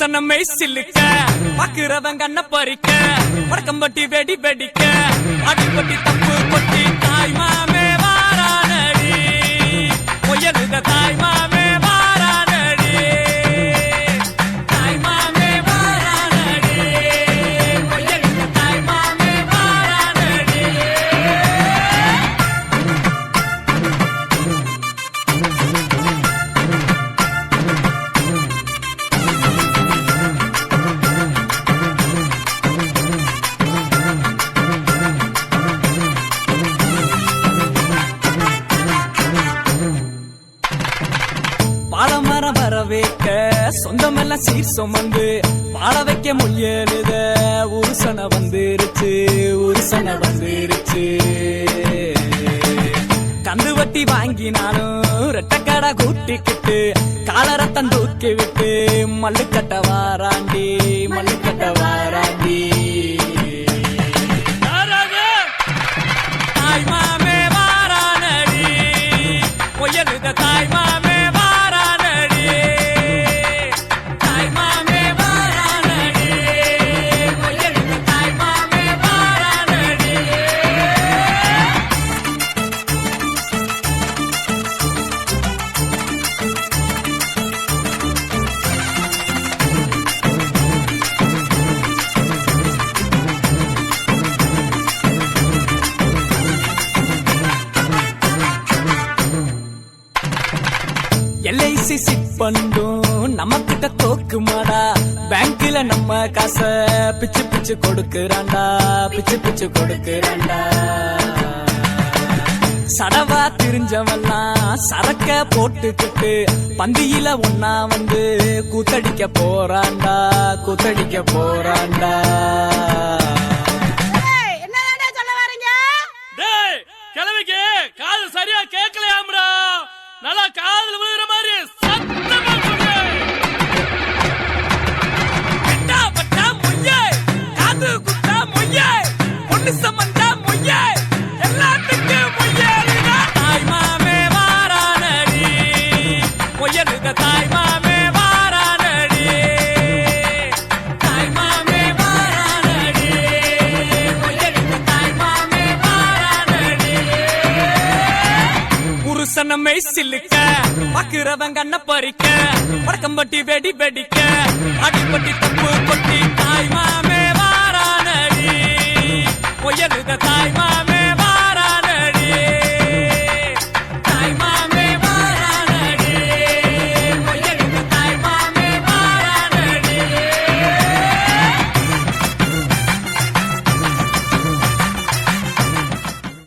புருஷனமே சில்லுக்க பாக்குறவன் கண்ண பறிக்க வடக்கம்பட்டி வெடி வெடிக்க அடிப்பட்டி தப்பு கொட்டி தாய் மாமே வாரானடி பொய்யலுக தாய் மாமே வாரானடி தாய் மாமே வாரானடி பொய்யலுக தாய் மாமே வாரானடி பாலமரம் வர வைக்க சொந்தமெல்லாம் சீர் சுமந்து வாழ வைக்க முயலுத உருசனை வந்துருச்சு உருசனை வந்துருச்சு கந்து வட்டி வாங்கினாலும் ரெட்டக்கடை கூட்டிக்கிட்டு காலரத்தம் தூக்கி விட்டு மல்லுக்கட்ட வாராண்டி மல்லுக்கட்ட வாராண்டி தாய் மாமே வாரானடி பொய்யலுத தாய் மாமே எல்ஐசி சிட் பண்ணும் நம்ம கிட்ட தோக்குமாடா பேங்க்ல நம்ம காசை பிச்சு பிச்சு கொடுக்கறாண்டா பிச்சு பிச்சு கொடுக்கறாண்டா சடவா தெரிஞ்சவெல்லாம் சரக்க போட்டுக்கிட்டு பந்தியில ஒன்னா வந்து கூத்தடிக்க போறாண்டா கூத்தடிக்க போறாண்டா கிழமைக்கு காது சரியா கேட்கலையாம்ரா நல்லா காதல் விழுகிற மாதிரி சத்தமா சொல்லு. பெட்டா பட்டா மொய்யே காது குத்தா மொய்யே பொண்ணு சம்பந்தா மொய்யே எல்லாத்துக்கு மொய்யே தாய் மாமே வாரானடி பொய்யலுக தாய் மாமே வாரானடி தாய் மாமே வாரானடி பொய்யலுக தாய் மாமே வாரானடி புருஷனமே சில்லுக்க பாக்குறவன் கண்ண பறிக்க வடக்கம்பட்டி வெடி வெடிக்க அடிப்பட்டி தப்பு கொட்டி தாய் மாமே வாரானடி பொய்யலுக தாய் மாமே